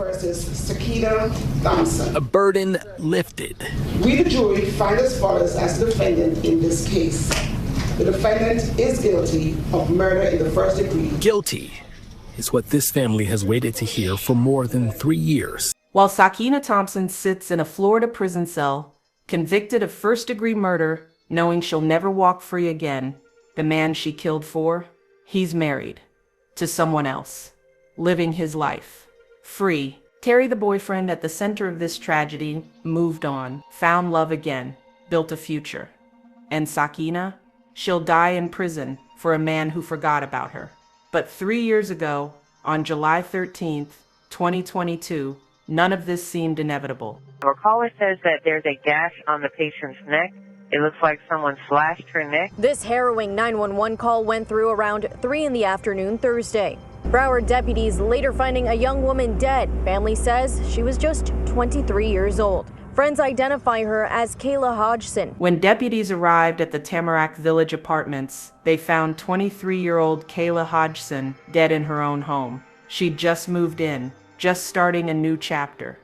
versus Sakiyna Thompson. A burden lifted. We, the jury, find as follows as the defendant in this case. The defendant is guilty of murder in the first degree. Guilty is what this family has waited to hear for more than 3 years. While Sakiyna Thompson sits in a Florida prison cell, convicted of first-degree murder, knowing she'll never walk free again, the man she killed for, he's married to someone else, living his life, free. Terry, the boyfriend at the center of this tragedy, moved on, found love again, built a future. And Sakiyna, she'll die in prison for a man who forgot about her. But 3 years ago, on July 13th, 2022, none of this seemed inevitable. Our caller says that there's a gash on the patient's neck. It looks like someone slashed her neck. This harrowing 911 call went through around 3 in the afternoon Thursday. Broward deputies later finding a young woman dead. Family says she was just 23 years old. Friends identify her as Kayla Hodgson. When deputies arrived at the Tamarack Village apartments, they found 23-year-old Kayla Hodgson dead in her own home. She'd just moved in, just starting a new chapter.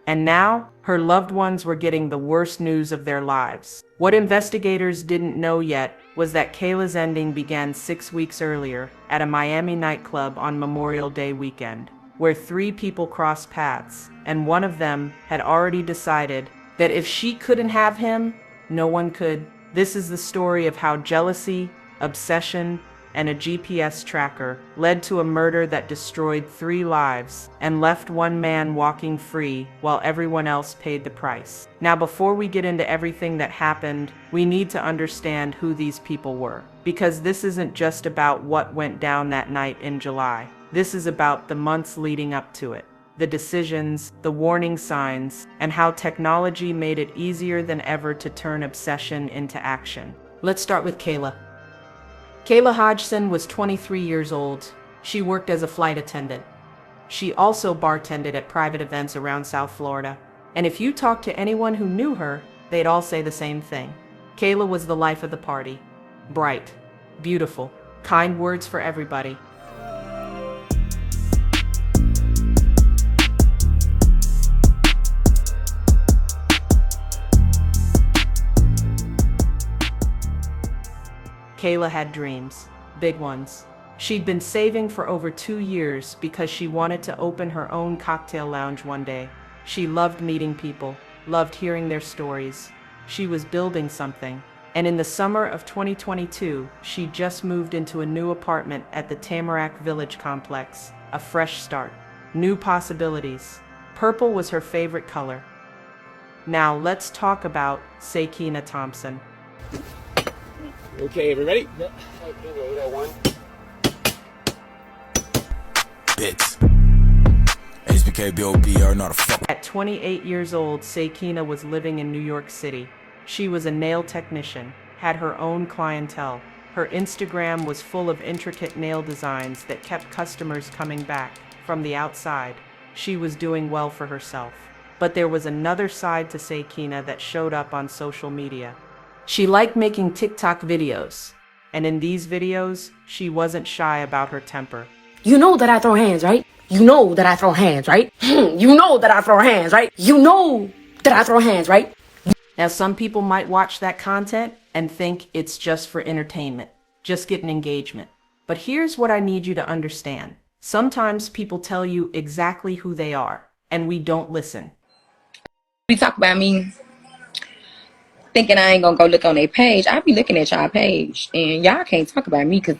And now, her loved ones were getting the worst news of their lives. What investigators didn't know yet was that Kayla's ending began 6 weeks earlier at a Miami nightclub on Memorial Day weekend, where 3 people crossed paths, and one of them had already decided that if she couldn't have him, no one could. This is the story of how jealousy, obsession, and a GPS tracker led to a murder that destroyed 3 lives and left one man walking free while everyone else paid the price. Now, before we get into everything that happened, we need to understand who these people were, because this isn't just about what went down that night in July. This is about the months leading up to it, the decisions, the warning signs, and how technology made it easier than ever to turn obsession into action. Let's start with Kayla. Kayla Hodgson was 23 years old. She worked as a flight attendant. She also bartended at private events around South Florida. And if you talk to anyone who knew her, they'd all say the same thing. Kayla was the life of the party. Bright, beautiful, kind words for everybody. Kayla had dreams, big ones. She'd been saving for over 2 years because she wanted to open her own cocktail lounge one day. She loved meeting people, loved hearing their stories. She was building something. And in the summer of 2022, she just moved into a new apartment at the Tamarack Village complex. A fresh start, new possibilities. Purple was her favorite color. Now let's talk about Sakiyna Thompson. Okay, everybody? Yep. Bits. HBK BOB are not a fuck. At 28 years old, Sakiyna was living in New York City. She was a nail technician, had her own clientele. Her Instagram was full of intricate nail designs that kept customers coming back from the outside. She was doing well for herself. But there was another side to Sakiyna that showed up on social media. She liked making TikTok videos, and in these videos, she wasn't shy about her temper. You know that I throw hands, right? You know that I throw hands, right? You know that I throw hands, right? You know that I throw hands, right? Now, some people might watch that content and think it's just for entertainment, just getting engagement. But here's what I need you to understand. Sometimes people tell you exactly who they are, and we don't listen. You talk about me thinking I ain't gonna go look on their page. I be looking at y'all page, and y'all can't talk about me because...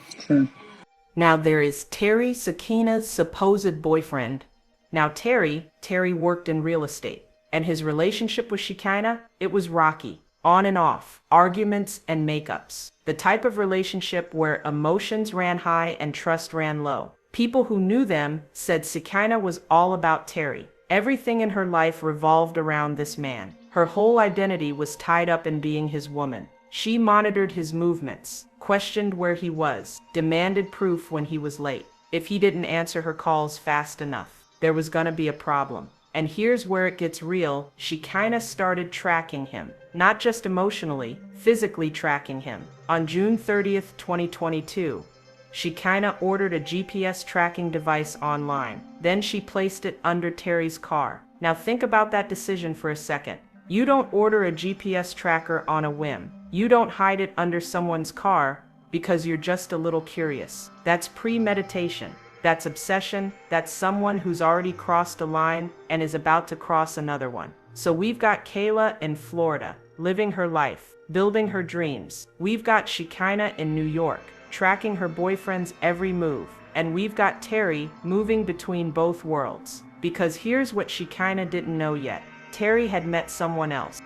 Now there is Terry, Sakiyna's supposed boyfriend. Now Terry worked in real estate, and his relationship with Sakiyna, it was rocky, on and off, arguments and makeups. The type of relationship where emotions ran high and trust ran low. People who knew them said Sakiyna was all about Terry. Everything in her life revolved around this man. Her whole identity was tied up in being his woman. She monitored his movements, questioned where he was, demanded proof when he was late. If he didn't answer her calls fast enough, there was gonna be a problem. And here's where it gets real. She kinda started tracking him. Not just emotionally, physically tracking him. On June 30th, 2022, Sakiyna ordered a GPS tracking device online. Then she placed it under Terry's car. Now think about that decision for a second. You don't order a GPS tracker on a whim. You don't hide it under someone's car because you're just a little curious. That's premeditation. That's obsession. That's someone who's already crossed a line and is about to cross another one. So we've got Kayla in Florida, living her life, building her dreams. We've got Sakiyna in New York, tracking her boyfriend's every move. And we've got Terry moving between both worlds. Because here's what Sakiyna didn't know yet. Terry had met someone else.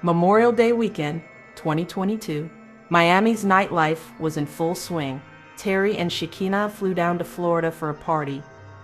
Memorial Day weekend, 2022. Miami's nightlife was in full swing. Terry and Sakiyna flew down to Florida for a party.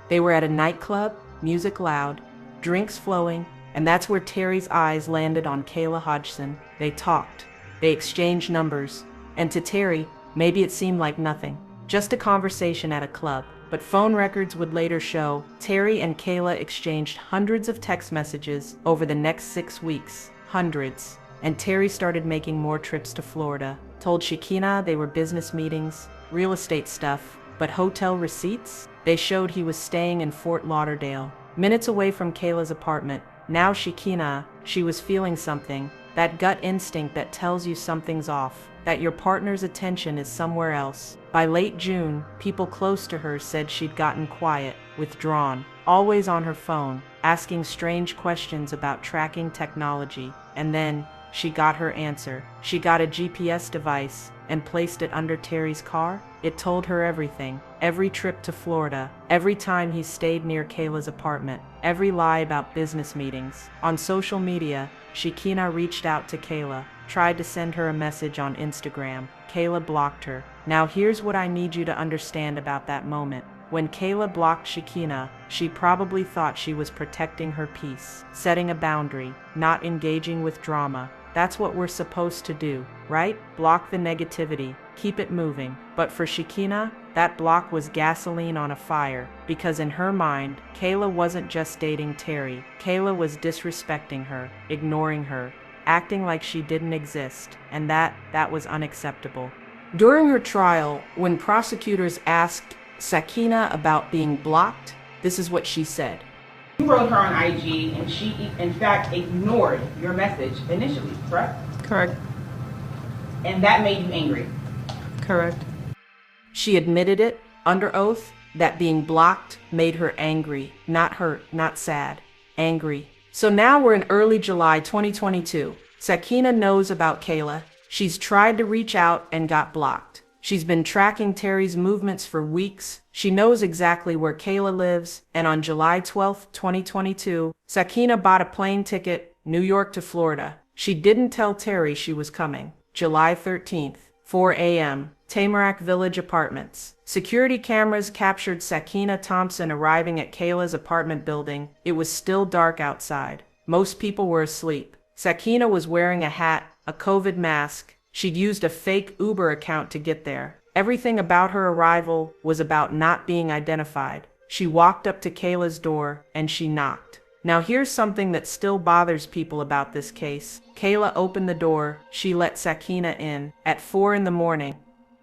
They were at a nightclub, music loud, drinks flowing, and that's where Terry's eyes landed on Kayla Hodgson. They talked. They exchanged numbers. And to Terry, maybe it seemed like nothing. Just a conversation at a club. But phone records would later show Terry and Kayla exchanged hundreds of text messages over the next 6 weeks. Hundreds. And Terry started making more trips to Florida. Told Sakiyna they were business meetings, real estate stuff, but hotel receipts? They showed he was staying in Fort Lauderdale, minutes away from Kayla's apartment. Now Sakiyna, she was feeling something, that gut instinct that tells you something's off, that your partner's attention is somewhere else. By late June, people close to her said she'd gotten quiet, withdrawn, always on her phone, asking strange questions about tracking technology. And then, she got her answer. She got a GPS device and placed it under Terry's car. It told her everything. Every trip to Florida, every time he stayed near Kayla's apartment, every lie about business meetings. On social media, Sakiyna reached out to Kayla, tried to send her a message on Instagram. Kayla blocked her. Now here's what I need you to understand about that moment. When Kayla blocked Sakiyna, she probably thought she was protecting her peace, setting a boundary, not engaging with drama. That's what we're supposed to do, right? Block the negativity, keep it moving. But for Sakiyna, that block was gasoline on a fire, because in her mind, Kayla wasn't just dating Terry. Kayla was disrespecting her, ignoring her, acting like she didn't exist, and that was unacceptable. During her trial, when prosecutors asked Sakiyna about being blocked, this is what she said. You wrote her on IG and she, in fact, ignored your message initially, correct? Correct. And that made you angry? Correct. She admitted it, under oath, that being blocked made her angry. Not hurt, not sad. Angry. So now we're in early July 2022. Sakiyna knows about Kayla. She's tried to reach out and got blocked. She's been tracking Terry's movements for weeks. She knows exactly where Kayla lives, and on July 12, 2022, Sakiyna bought a plane ticket, New York to Florida. She didn't tell Terry she was coming. July 13th, 4 a.m., Tamarack Village Apartments. Security cameras captured Sakiyna Thompson arriving at Kayla's apartment building. It was still dark outside. Most people were asleep. Sakiyna was wearing a hat, a COVID mask. She'd used a fake Uber account to get there. Everything about her arrival was about not being identified. She walked up to Kayla's door and she knocked. Now here's something that still bothers people about this case. Kayla opened the door. She let Sakiyna in at 4 in the morning.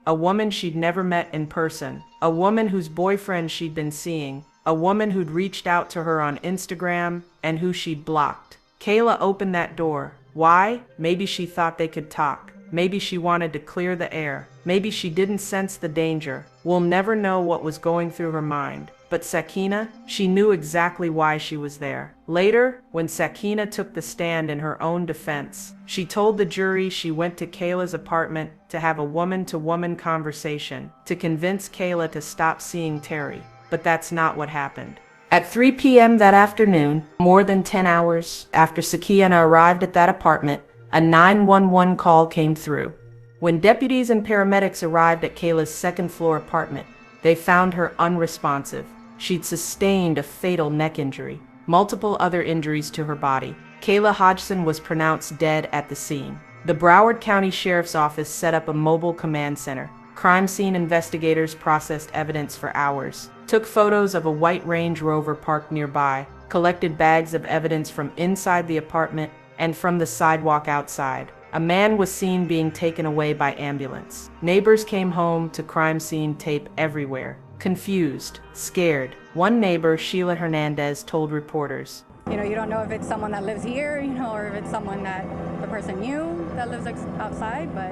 A woman she'd never met in person. A woman whose boyfriend she'd been seeing. A woman who'd reached out to her on Instagram and who she'd blocked. Kayla opened that door. Why? Maybe she thought they could talk. Maybe she wanted to clear the air. Maybe she didn't sense the danger. We'll never know what was going through her mind. But Sakiyna, she knew exactly why she was there. Later, when Sakiyna took the stand in her own defense, she told the jury she went to Kayla's apartment to have a woman-to-woman conversation, to convince Kayla to stop seeing Terry. But that's not what happened. At 3 p.m. that afternoon, more than 10 hours after Sakiyna arrived at that apartment, a 911 call came through. When deputies and paramedics arrived at Kayla's second-floor apartment, they found her unresponsive. She'd sustained a fatal neck injury, multiple other injuries to her body. Kayla Hodgson was pronounced dead at the scene. The Broward County Sheriff's Office set up a mobile command center. Crime scene investigators processed evidence for hours, took photos of a white Range Rover parked nearby, collected bags of evidence from inside the apartment and from the sidewalk outside. A man was seen being taken away by ambulance. Neighbors came home to crime scene tape everywhere. Confused, scared. One neighbor, Sheila Hernandez, told reporters, You don't know if it's someone that lives here, or if it's someone that the person knew that lives outside, but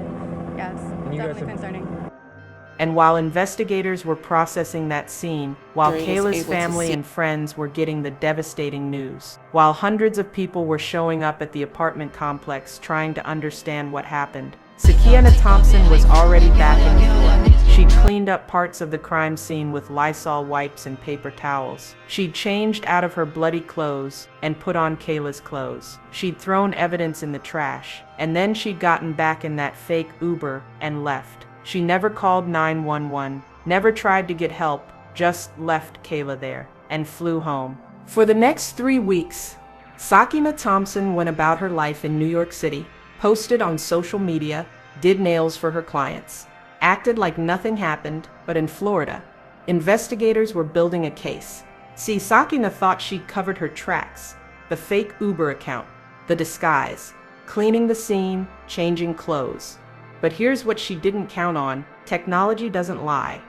yeah, it's definitely concerning. And while investigators were processing that scene, while Jury is Kayla's able to family see- and friends were getting the devastating news, while hundreds of people were showing up at the apartment complex trying to understand what happened, Sakiyna Thompson was already back in New York. She'd cleaned up parts of the crime scene with Lysol wipes and paper towels. She'd changed out of her bloody clothes and put on Kayla's clothes. She'd thrown evidence in the trash, and then she'd gotten back in that fake Uber and left. She never called 911, never tried to get help, just left Kayla there and flew home. For the next 3 weeks, Sakiyna Thompson went about her life in New York City, posted on social media, did nails for her clients, acted like nothing happened. But in Florida, investigators were building a case. See, Sakiyna thought she'd covered her tracks: the fake Uber account, the disguise, cleaning the scene, changing clothes. But here's what she didn't count on: technology doesn't lie,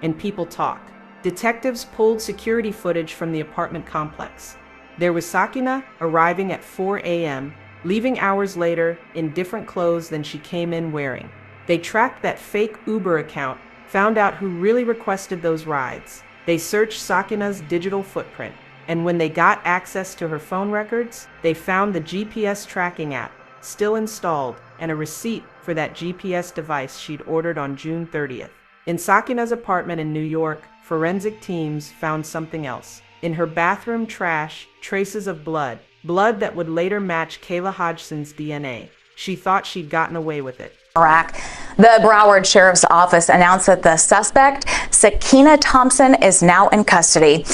and people talk. Detectives pulled security footage from the apartment complex. There was Sakiyna arriving at 4 a.m., leaving hours later in different clothes than she came in wearing. They tracked that fake Uber account, found out who really requested those rides. They searched Sakiyna's digital footprint, and when they got access to her phone records, they found the GPS tracking app still installed and a receipt for that GPS device she'd ordered on June 30th. In Sakiyna's apartment in New York, forensic teams found something else. In her bathroom trash, traces of blood that would later match Kayla Hodgson's DNA. She thought she'd gotten away with it. Iraq. The Broward Sheriff's Office announced that the suspect, Sakiyna Thompson, is now in custody.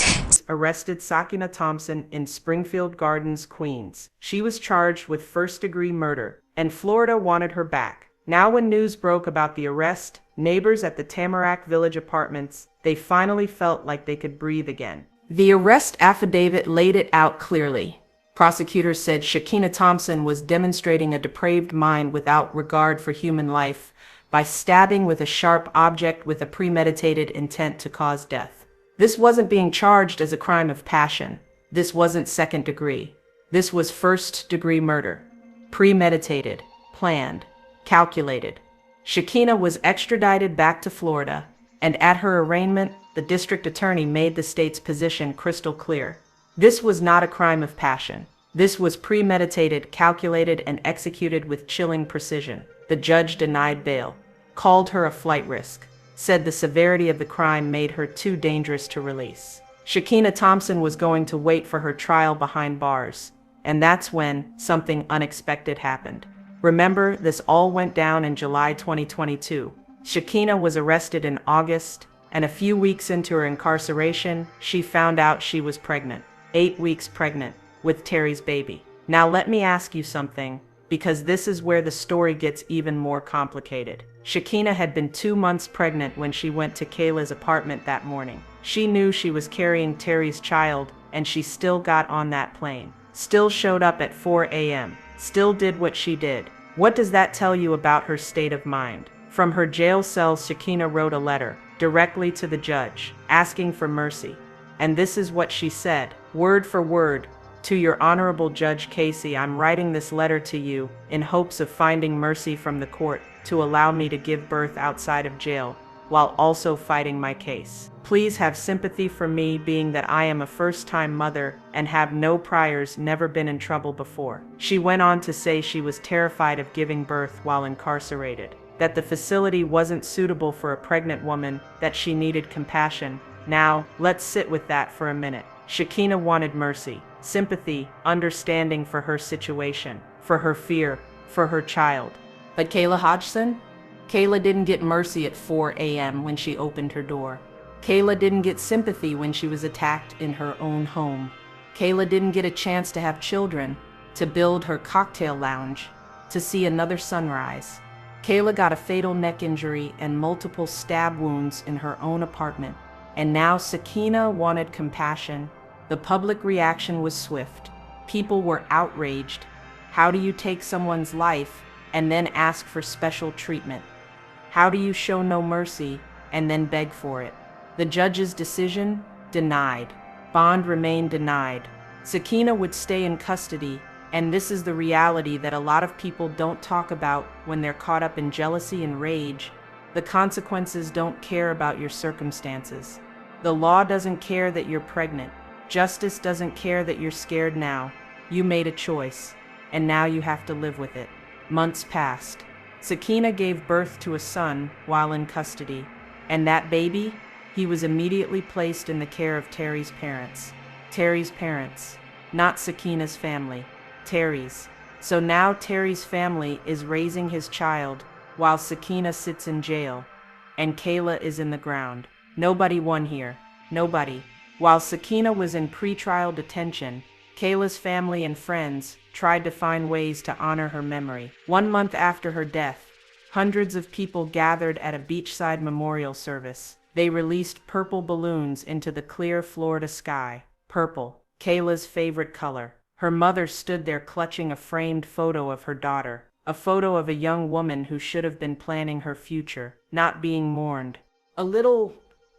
Arrested Sakiyna Thompson in Springfield Gardens, Queens. She was charged with first-degree murder, and Florida wanted her back. Now when news broke about the arrest, neighbors at the Tamarack Village apartments, they finally felt like they could breathe again. The arrest affidavit laid it out clearly. Prosecutors said Sakiyna Thompson was demonstrating a depraved mind without regard for human life by stabbing with a sharp object with a premeditated intent to cause death. This wasn't being charged as a crime of passion. This wasn't second degree. This was first-degree murder. Premeditated, planned, calculated. Sakiyna was extradited back to Florida, and at her arraignment, the district attorney made the state's position crystal clear. This was not a crime of passion. This was premeditated, calculated, and executed with chilling precision. The judge denied bail, called her a flight risk, said the severity of the crime made her too dangerous to release. Sakiyna Thompson was going to wait for her trial behind bars, and that's when something unexpected happened. Remember, this all went down in July 2022. Sakiyna was arrested in August, and a few weeks into her incarceration, she found out she was pregnant. 8 weeks pregnant, with Terry's baby. Now let me ask you something, because this is where the story gets even more complicated. Sakiyna had been 2 months pregnant when she went to Kayla's apartment that morning. She knew she was carrying Terry's child, and she still got on that plane. Still showed up at 4 a.m. Still did what she did. What does that tell you about her state of mind? From her jail cell, Sakiyna wrote a letter directly to the judge, asking for mercy. And this is what she said, word for word: "To your Honorable Judge Casey, I'm writing this letter to you in hopes of finding mercy from the court to allow me to give birth outside of jail while also fighting my case. Please have sympathy for me, being that I am a first-time mother and have no priors, never been in trouble before." She went on to say she was terrified of giving birth while incarcerated, that the facility wasn't suitable for a pregnant woman, that she needed compassion. Now, let's sit with that for a minute. Sakiyna wanted mercy, sympathy, understanding for her situation, for her fear, for her child. But Kayla Hodgson? Kayla didn't get mercy at 4 a.m. when she opened her door. Kayla didn't get sympathy when she was attacked in her own home. Kayla didn't get a chance to have children, to build her cocktail lounge, to see another sunrise. Kayla got a fatal neck injury and multiple stab wounds in her own apartment. And now Sakiyna wanted compassion. The public reaction was swift. People were outraged. How do you take someone's life and then ask for special treatment? How do you show no mercy and then beg for it? The judge's decision? Denied. Bond remained denied. Sakiyna would stay in custody, and this is the reality that a lot of people don't talk about when they're caught up in jealousy and rage. The consequences don't care about your circumstances. The law doesn't care that you're pregnant. Justice doesn't care that you're scared now. You made a choice, and now you have to live with it. Months passed. Sakiyna gave birth to a son while in custody, and that baby, he was immediately placed in the care of Terry's parents. Terry's parents, not Sakiyna's family, Terry's. So now Terry's family is raising his child while Sakiyna sits in jail, and Kayla is in the ground. Nobody won here. Nobody. While Sakiyna was in pretrial detention, Kayla's family and friends tried to find ways to honor her memory. 1 month after her death, hundreds of people gathered at a beachside memorial service. They released purple balloons into the clear Florida sky. Purple, Kayla's favorite color. Her mother stood there clutching a framed photo of her daughter, a photo of a young woman who should have been planning her future, not being mourned. A little,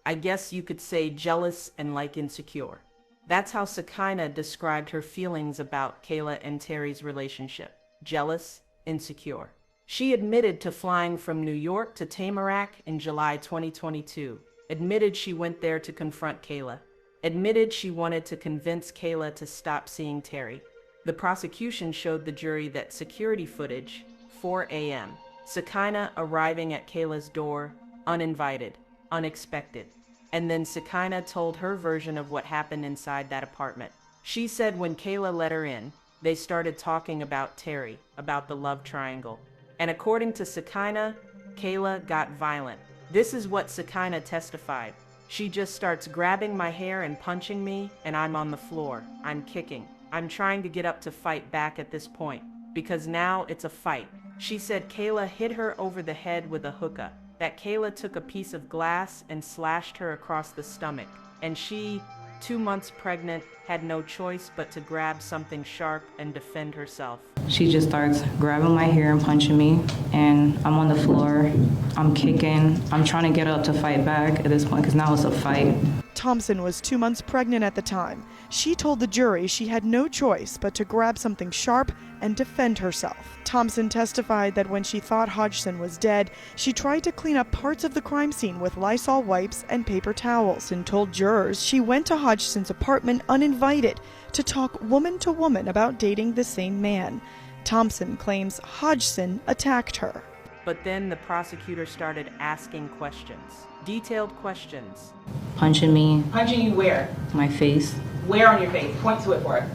I guess you could say, jealous and like insecure. That's how Sakiyna described her feelings about Kayla and Terry's relationship. Jealous, insecure. She admitted to flying from New York to Tamarack in July 2022. Admitted she went there to confront Kayla. Admitted she wanted to convince Kayla to stop seeing Terry. The prosecution showed the jury that security footage, 4 a.m. Sakiyna arriving at Kayla's door, uninvited, unexpected. And then Sakiyna told her version of what happened inside that apartment. She said when Kayla let her in, they started talking about Terry, about the love triangle. And according to Sakiyna, Kayla got violent. This is what Sakiyna testified. She just starts grabbing my hair and punching me, and I'm on the floor. I'm kicking. I'm trying to get up to fight back at this point, because now it's a fight. She said Kayla hit her over the head with a hookah, that Kayla took a piece of glass and slashed her across the stomach, and she, 2 months pregnant, had no choice but to grab something sharp and defend herself. She just starts grabbing my hair and punching me, and I'm on the floor. I'm kicking. I'm trying to get up to fight back at this point because now it's a fight. Thompson was 2 months pregnant at the time. She told the jury she had no choice but to grab something sharp and defend herself. Thompson testified that when she thought Hodgson was dead, she tried to clean up parts of the crime scene with Lysol wipes and paper towels, and told jurors she went to Hodgson's apartment uninvited to talk woman to woman about dating the same man. Thompson claims Hodgson attacked her. But then the prosecutor started asking questions, detailed questions. Punching me. Punching you where? My face. Where on your face? Point to it for us.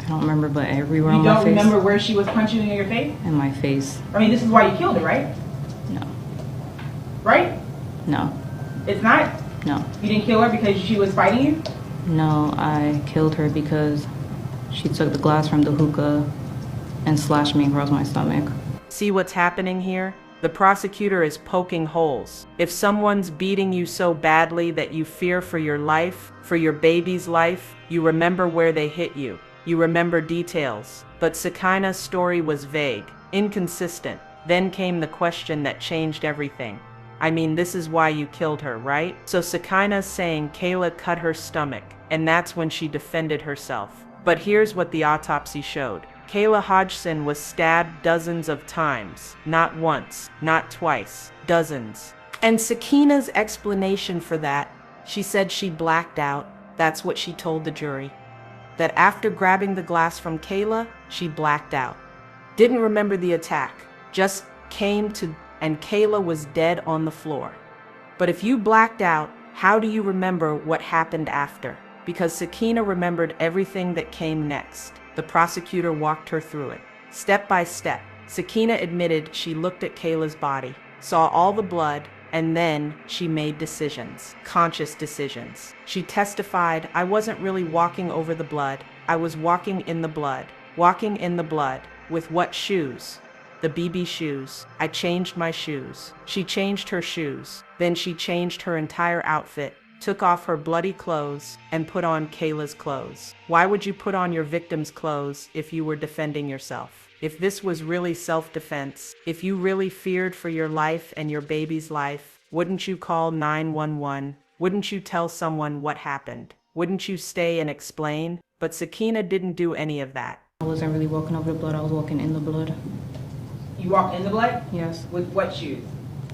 I don't remember, but everywhere on my my face. You don't remember where she was punching you in your face? In my face. I mean, this is why you killed her, right? No. Right? No. It's not? No. You didn't kill her because she was fighting you? No, I killed her because she took the glass from the hookah and slashed me across my stomach. See what's happening here? The prosecutor is poking holes. If someone's beating you so badly that you fear for your life, for your baby's life, you remember where they hit you. You remember details. But Sakiyna's story was vague, inconsistent. Then came the question that changed everything. I mean, this is why you killed her, right? So Sakiyna's saying Kayla cut her stomach, and that's when she defended herself. But here's what the autopsy showed. Kayla Hodgson was stabbed dozens of times. Not once, not twice, dozens. And Sakiyna's explanation for that, she said she blacked out. That's what she told the jury. That after grabbing the glass from Kayla, she blacked out. Didn't remember the attack, just came to, and Kayla was dead on the floor. But if you blacked out, how do you remember what happened after? Because Sakiyna remembered everything that came next. The prosecutor walked her through it. Step by step, Sakiyna admitted she looked at Kayla's body, saw all the blood, and then she made decisions, conscious decisions. She testified, I wasn't really walking over the blood. I was walking in the blood. Walking in the blood. With what shoes? The BB shoes. I changed my shoes. She changed her shoes. Then she changed her entire outfit. took off her bloody clothes, and put on Kayla's clothes. Why would you put on your victim's clothes if you were defending yourself? If this was really self-defense, if you really feared for your life and your baby's life, wouldn't you call 911? Wouldn't you tell someone what happened? Wouldn't you stay and explain? But Sakiyna didn't do any of that. I wasn't really walking over the blood, I was walking in the blood. You walked in the blood? Yes. With what shoes?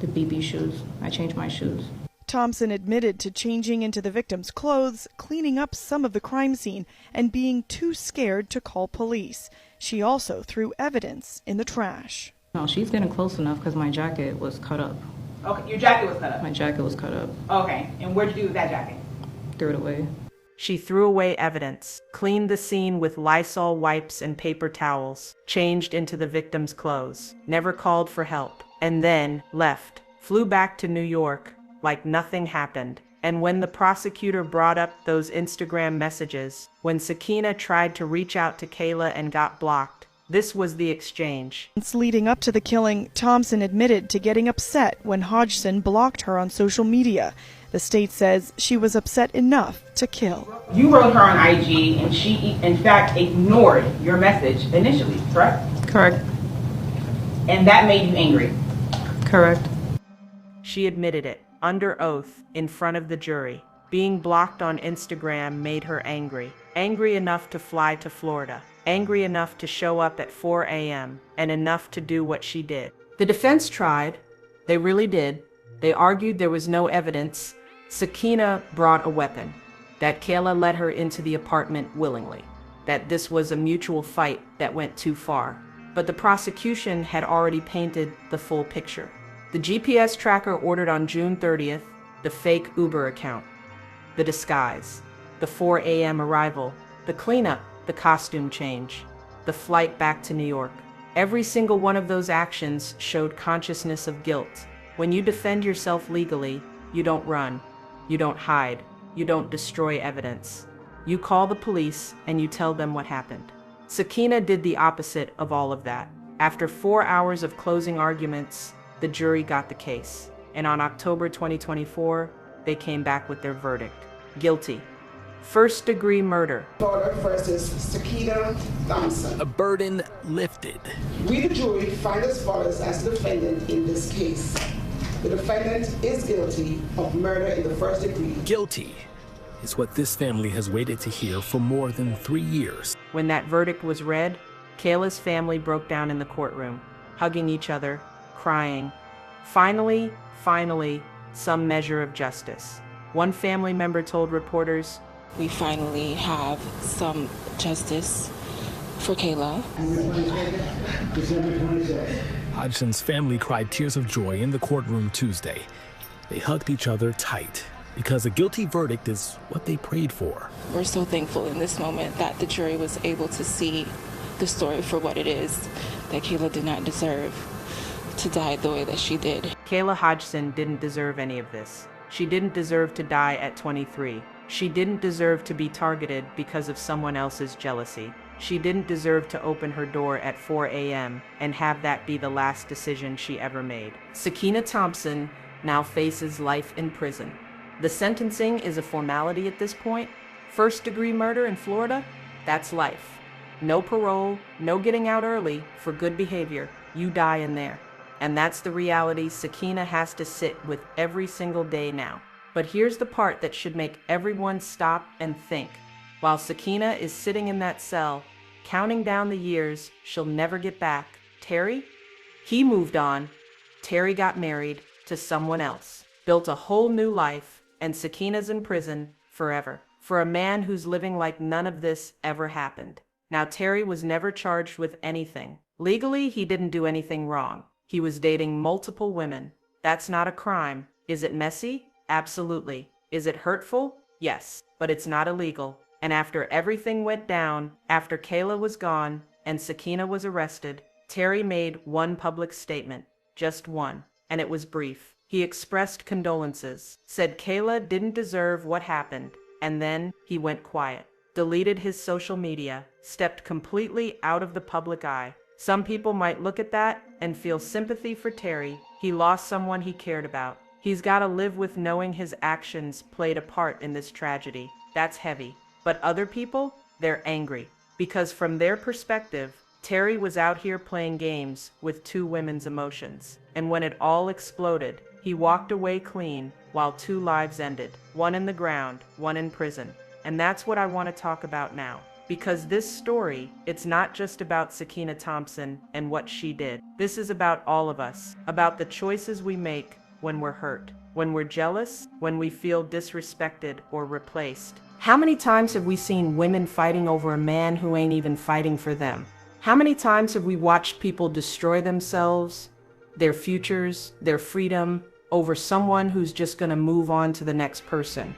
The BB shoes. I changed my shoes. Thompson admitted to changing into the victim's clothes, cleaning up some of the crime scene, and being too scared to call police. She also threw evidence in the trash. No, she's getting close enough because my jacket was cut up. Okay, your jacket was cut up? My jacket was cut up. Okay, and what'd you do with that jacket? Threw it away. She threw away evidence, cleaned the scene with Lysol wipes and paper towels, changed into the victim's clothes, never called for help, and then left, flew back to New York like nothing happened. And when the prosecutor brought up those Instagram messages, when Sakiyna tried to reach out to Kayla and got blocked, this was the exchange. Leading up to the killing, Thompson admitted to getting upset when Hodgson blocked her on social media. The state says she was upset enough to kill. You wrote her on IG and she, in fact, ignored your message initially, correct? Correct. And that made you angry? Correct. She admitted it, under oath, in front of the jury. Being blocked on Instagram made her angry. Angry enough to fly to Florida. Angry enough to show up at 4 a.m. and enough to do what she did. The defense tried. They really did. They argued there was no evidence. Sakiyna brought a weapon, that Kayla let her into the apartment willingly, that this was a mutual fight that went too far. But the prosecution had already painted the full picture. The GPS tracker ordered on June 30th, the fake Uber account, the disguise, the 4 a.m. arrival, the cleanup, the costume change, the flight back to New York. Every single one of those actions showed consciousness of guilt. When you defend yourself legally, you don't run, you don't hide, you don't destroy evidence. You call the police and you tell them what happened. Sakiyna did the opposite of all of that. After 4 hours of closing arguments, the jury got the case. And on October 2024, they came back with their verdict. Guilty. First-degree murder. Florida versus Sakiyna Thompson. A burden lifted. We, the jury, find as follows as the defendant in this case. The defendant is guilty of murder in the first degree. Guilty is what this family has waited to hear for more than 3 years. When that verdict was read, Kayla's family broke down in the courtroom, hugging each other, crying. Finally, some measure of justice. One family member told reporters, "We finally have some justice for Kayla." Hodgson's family cried tears of joy in the courtroom Tuesday. They hugged each other tight because a guilty verdict is what they prayed for. We're so thankful in this moment that the jury was able to see the story for what it is, that Kayla did not deserve to die the way that she did. Kayla Hodgson didn't deserve any of this. She didn't deserve to die at 23. She didn't deserve to be targeted because of someone else's jealousy. She didn't deserve to open her door at 4 a.m. and have that be the last decision she ever made. Sakiyna Thompson now faces life in prison. The sentencing is a formality at this point. First-degree murder in Florida, that's life. No parole, no getting out early for good behavior. You die in there. And that's the reality Sakiyna has to sit with every single day now. But here's the part that should make everyone stop and think. While Sakiyna is sitting in that cell, counting down the years she'll never get back, Terry? He moved on. Terry got married to someone else, built a whole new life, and Sakiyna's in prison forever for a man who's living like none of this ever happened. Now, Terry was never charged with anything. Legally, he didn't do anything wrong. He was dating multiple women. That's not a crime. Is it messy? Absolutely. Is it hurtful? Yes, but it's not illegal. And after everything went down, after Kayla was gone and Sakiyna was arrested, Terry made one public statement, just one, and it was brief. He expressed condolences, said Kayla didn't deserve what happened, and then he went quiet, deleted his social media, stepped completely out of the public eye. Some people might look at that and feel sympathy for Terry. He lost someone he cared about. He He's got to live with knowing his actions played a part in this tragedy. That's heavy. But other people, they're angry. Because from their perspective, Terry was out here playing games with two women's emotions. And when it all exploded, he walked away clean while two lives ended. One in the ground, one in prison. And that's what I want to talk about now. Because this story, it's not just about Sakiyna Thompson and what she did. This is about all of us. About the choices we make when we're hurt, when we're jealous, when we feel disrespected or replaced. How many times have we seen women fighting over a man who ain't even fighting for them? How many times have we watched people destroy themselves, their futures, their freedom, over someone who's just gonna move on to the next person?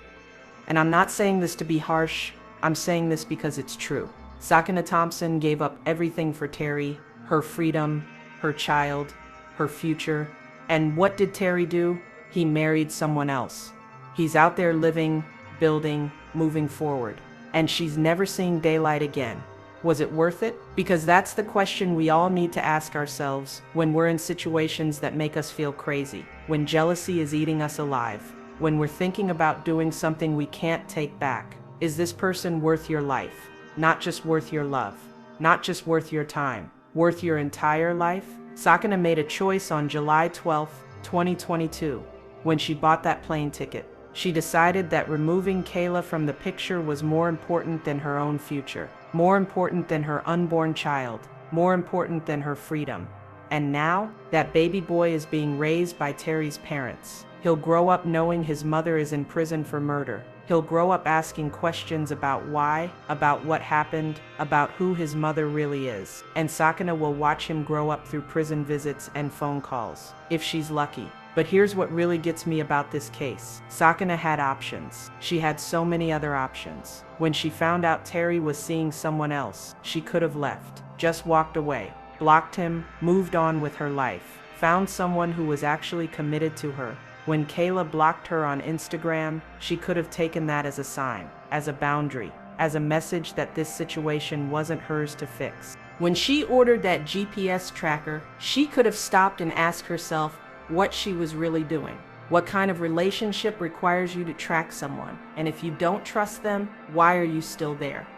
And I'm not saying this to be harsh, I'm saying this because it's true. Sakiyna Thompson gave up everything for Terry, her freedom, her child, her future. And what did Terry do? He married someone else. He's out there living, building, moving forward. And she's never seen daylight again. Was it worth it? Because that's the question we all need to ask ourselves when we're in situations that make us feel crazy, when jealousy is eating us alive, when we're thinking about doing something we can't take back. Is this person worth your life? Not just worth your love, not just worth your time, worth your entire life? Sakiyna made a choice on July 12, 2022, when she bought that plane ticket. She decided that removing Kayla from the picture was more important than her own future, more important than her unborn child, more important than her freedom. And now, that baby boy is being raised by Terry's parents. He'll grow up knowing his mother is in prison for murder. He'll grow up asking questions about why, about what happened, about who his mother really is. And Sakiyna will watch him grow up through prison visits and phone calls, if she's lucky. But here's what really gets me about this case. Sakiyna had options. She had so many other options. When she found out Terry was seeing someone else, she could have left, just walked away, blocked him, moved on with her life, found someone who was actually committed to her. When Kayla blocked her on Instagram, she could have taken that as a sign, as a boundary, as a message that this situation wasn't hers to fix. When she ordered that GPS tracker, she could have stopped and asked herself what she was really doing. What kind of relationship requires you to track someone? And if you don't trust them, why are you still there?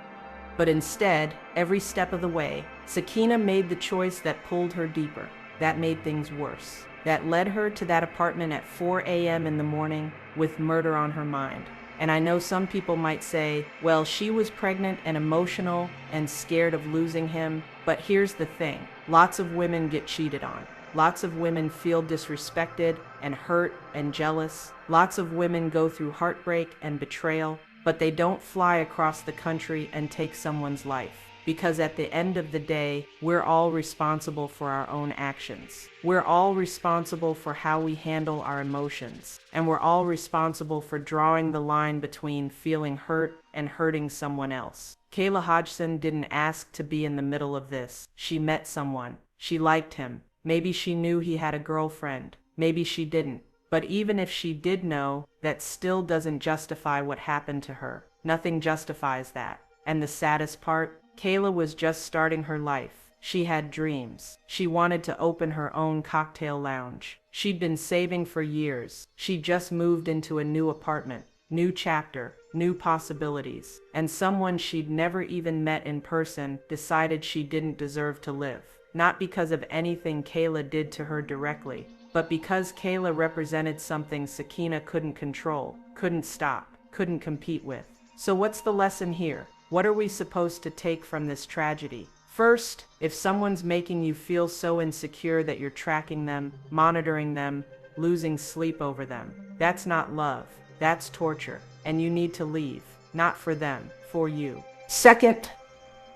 But instead, every step of the way, Sakiyna made the choice that pulled her deeper, that made things worse, that led her to that apartment at 4 a.m. in the morning with murder on her mind. And I know some people might say, well, she was pregnant and emotional and scared of losing him. But here's the thing, lots of women get cheated on. Lots of women feel disrespected and hurt and jealous. Lots of women go through heartbreak and betrayal, but they don't fly across the country and take someone's life. Because at the end of the day, we're all responsible for our own actions. We're all responsible for how we handle our emotions. And we're all responsible for drawing the line between feeling hurt and hurting someone else. Kayla Hodgson didn't ask to be in the middle of this. She met someone. She liked him. Maybe she knew he had a girlfriend. Maybe she didn't. But even if she did know, that still doesn't justify what happened to her. Nothing justifies that. And the saddest part, Kayla was just starting her life. She had dreams. She wanted to open her own cocktail lounge. She'd been saving for years. She just moved into a new apartment, new chapter, new possibilities. And someone she'd never even met in person decided she didn't deserve to live. Not because of anything Kayla did to her directly, but because Kayla represented something Sakiyna couldn't control, couldn't stop, couldn't compete with. So what's the lesson here? What are we supposed to take from this tragedy? First, if someone's making you feel so insecure that you're tracking them, monitoring them, losing sleep over them, that's not love, that's torture, and you need to leave, not for them, for you. Second,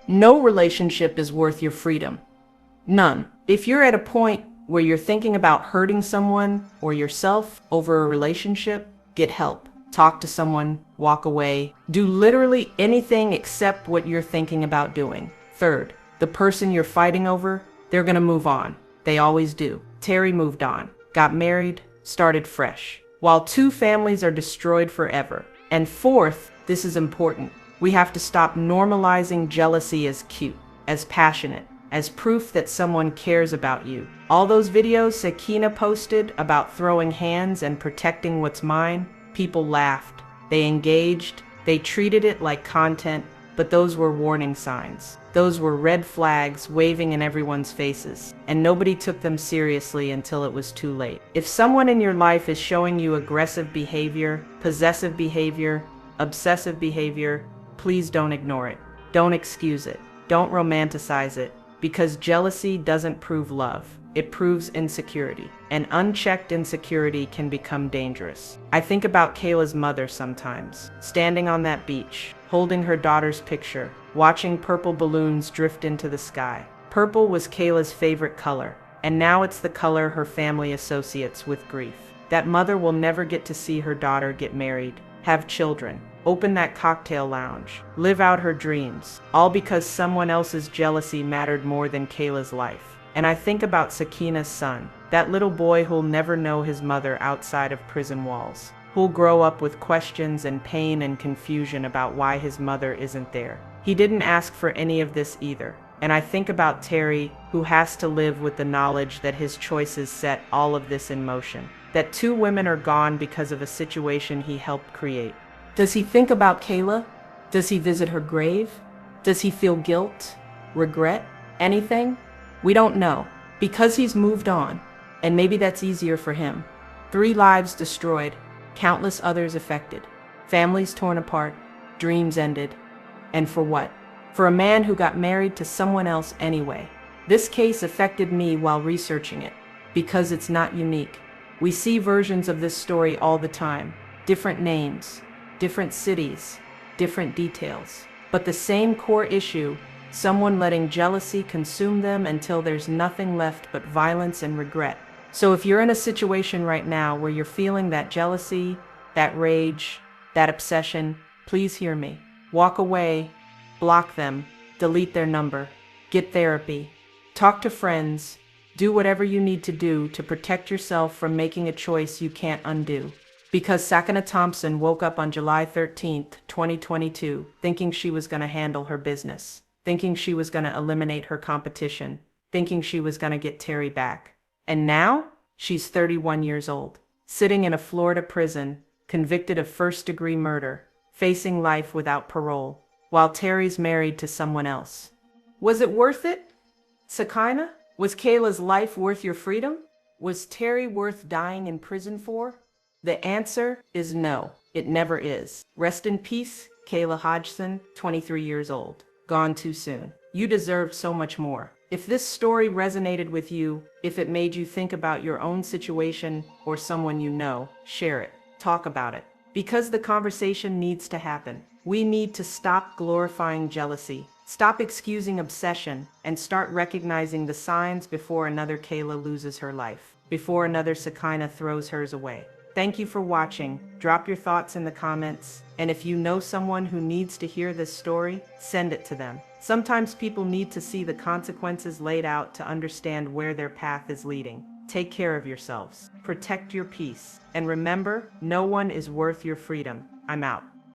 no relationship is worth your freedom. None. If you're at a point where you're thinking about hurting someone or yourself over a relationship, get help. Talk to someone, walk away, do literally anything except what you're thinking about doing. Third, the person you're fighting over, they're gonna move on. They always do. Terry moved on, got married, started fresh, while two families are destroyed forever. And fourth, this is important, we have to stop normalizing jealousy as cute, as passionate, as proof that someone cares about you. All those videos Sakiyna posted about throwing hands and protecting what's mine, people laughed, they engaged, they treated it like content, but those were warning signs. Those were red flags waving in everyone's faces, and nobody took them seriously until it was too late. If someone in your life is showing you aggressive behavior, possessive behavior, obsessive behavior, please don't ignore it. Don't excuse it. Don't romanticize it, because jealousy doesn't prove love. It proves insecurity, and unchecked insecurity can become dangerous. I think about Kayla's mother sometimes, standing on that beach, holding her daughter's picture, watching purple balloons drift into the sky. Purple was Kayla's favorite color, and now it's the color her family associates with grief. That mother will never get to see her daughter get married, have children, open that cocktail lounge, live out her dreams, all because someone else's jealousy mattered more than Kayla's life. And I think about Sakiyna's son, that little boy who'll never know his mother outside of prison walls, who'll grow up with questions and pain and confusion about why his mother isn't there. He didn't ask for any of this either. And I think about Terry, who has to live with the knowledge that his choices set all of this in motion, that 2 women are gone because of a situation he helped create. Does he think about Kayla? Does he visit her grave? Does he feel guilt, regret, anything? We don't know, because he's moved on, and maybe that's easier for him. 3 lives destroyed, countless others affected, families torn apart, dreams ended. And for what? For a man who got married to someone else anyway. This case affected me while researching it, because it's not unique. We see versions of this story all the time, different names, different cities, different details, but the same core issue: someone letting jealousy consume them until there's nothing left but violence and regret. So if you're in a situation right now where you're feeling that jealousy, that rage, that obsession, please hear me. Walk away, block them, delete their number, get therapy, talk to friends, do whatever you need to do to protect yourself from making a choice you can't undo. Because Sakiyna Thompson woke up on July 13th, 2022, thinking she was going to handle her business, thinking she was going to eliminate her competition, thinking she was going to get Terry back. And now, she's 31 years old, sitting in a Florida prison, convicted of first-degree murder, facing life without parole, while Terry's married to someone else. Was it worth it? Sakiyna? Was Kayla's life worth your freedom? Was Terry worth dying in prison for? The answer is no, it never is. Rest in peace, Kayla Hodgson, 23 years old. Gone too soon. You deserve so much more. If this story resonated with you, if it made you think about your own situation or someone you know, share it. Talk about it. Because the conversation needs to happen. We need to stop glorifying jealousy, stop excusing obsession, and start recognizing the signs before another Kayla loses her life, before another Sakiyna throws hers away. Thank you for watching. Drop your thoughts in the comments. And if you know someone who needs to hear this story, send it to them. Sometimes people need to see the consequences laid out to understand where their path is leading. Take care of yourselves. Protect your peace. And remember, no one is worth your freedom. I'm out.